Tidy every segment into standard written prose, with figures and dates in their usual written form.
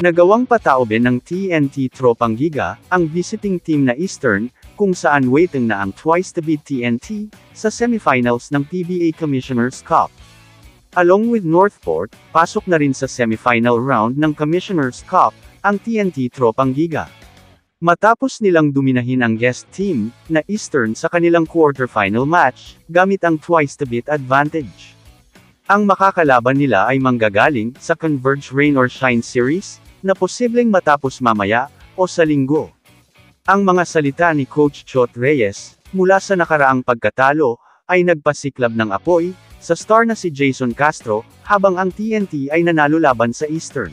Nagawang pataobin ng TNT Tropang Giga, ang visiting team na Eastern, kung saan waiting na ang twice to beat TNT, sa semifinals ng PBA Commissioner's Cup. Along with Northport, pasok na rin sa semifinal round ng Commissioner's Cup, ang TNT Tropang Giga. Matapos nilang duminahin ang guest team, na Eastern sa kanilang quarterfinal match, gamit ang twice to beat advantage. Ang makakalaban nila ay manggagaling sa Converge Rain or Shine Series, na posibleng matapos mamaya, o sa linggo. Ang mga salita ni Coach Chot Reyes, mula sa nakaraang pagkatalo, ay nagpasiklab ng apoy, sa star na si Jason Castro, habang ang TNT ay nanalo laban sa Eastern.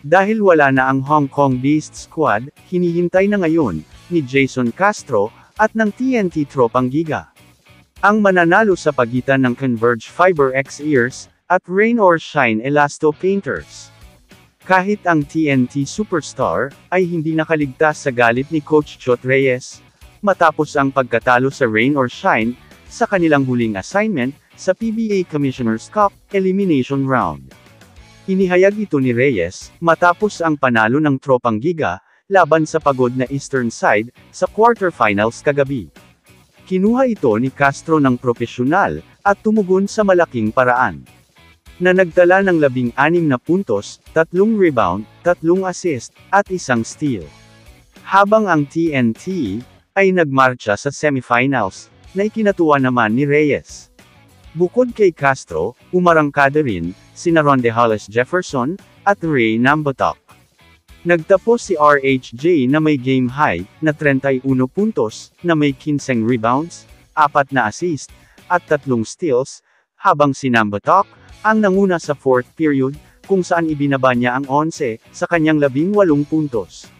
Dahil wala na ang Hong Kong-based squad, hinihintay na ngayon, ni Jason Castro, at ng TNT Tropang Giga. Ang mananalo sa pagitan ng Converge Fiber X Ears, at Rain or Shine Elasto Painters. Kahit ang TNT Superstar, ay hindi nakaligtas sa galit ni Coach Chot Reyes, matapos ang pagkatalo sa Rain or Shine, sa kanilang huling assignment, sa PBA Commissioner's Cup, Elimination Round. Inihayag ito ni Reyes, matapos ang panalo ng Tropang Giga, laban sa pagod na Eastern side, sa quarterfinals kagabi. Kinuha ito ni Castro ng propesyonal, at tumugon sa malaking paraan. Na nagtala ng 16 na puntos, 3 rebound, 3 assist, at 1 steal. Habang ang TNT, ay nagmarcha sa semifinals, na ikinatuwa naman ni Reyes. Bukod kay Castro, umarangkada rin, sina Rondejales Jefferson, at Ray Nambatok. Nagtapos si RHJ na may game high, na 31 puntos, na may 15 rebounds, 4 na assist, at 3 steals, habang si Nambatok, ang nanguna sa fourth period, kung saan ibinaba niya ang 11, sa kanyang 18 puntos.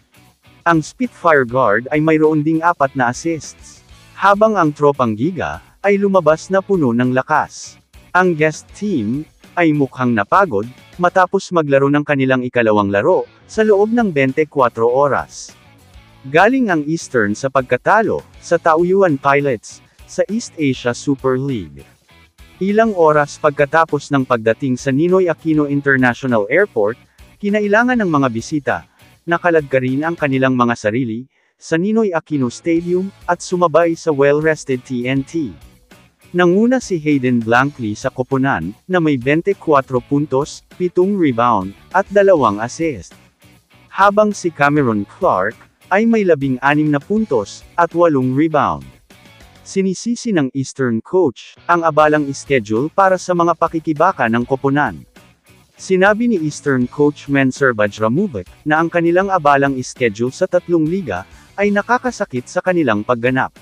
Ang Spitfire guard ay mayroon ding 4 na assists. Habang ang Tropang Giga, ay lumabas na puno ng lakas. Ang guest team, ay mukhang napagod, matapos maglaro ng kanilang ikalawang laro, sa loob ng 24 oras. Galing ang Eastern sa pagkatalo, sa Taoyuan Pilots, sa East Asia Super League. Ilang oras pagkatapos ng pagdating sa Ninoy Aquino International Airport, kinailangan ng mga bisita, nakaladkarin ang kanilang mga sarili, sa Ninoy Aquino Stadium, at sumabay sa well-rested TNT. Nanguna si Hayden Blankley sa koponan, na may 24 puntos, 7 rebound, at 2 assist. Habang si Cameron Clark, ay may 16 na puntos, at 8 rebound. Sinisisi ng Eastern coach, ang abalang schedule para sa mga pakikibaka ng koponan. Sinabi ni Eastern coach Menser Bajramovic, na ang kanilang abalang schedule sa 3 liga, ay nakakasakit sa kanilang pagganap.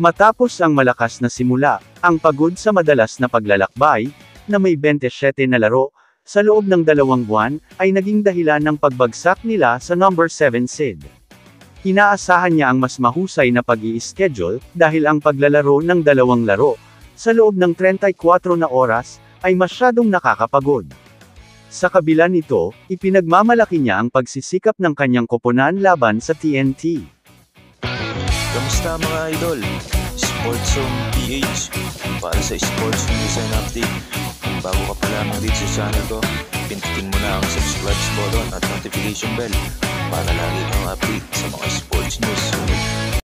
Matapos ang malakas na simula, ang pagod sa madalas na paglalakbay, na may 27 na laro, sa loob ng 2 buwan, ay naging dahilan ng pagbagsak nila sa number 7 seed. Inaasahan niya ang mas mahusay na pag-i-schedule, dahil ang paglalaro ng 2 laro, sa loob ng 34 na oras, ay masyadong nakakapagod. Sa kabila nito, ipinagmamalaki niya ang pagsisikap ng kanyang koponan laban sa TNT. Kamusta mga idol? Sports Zone PH, para sa sports news and update. Kung bago ka pa lamang dito sa channel ko, pindutin mo na ang subscribe button at notification bell, para lagi kang update sa mga sports news.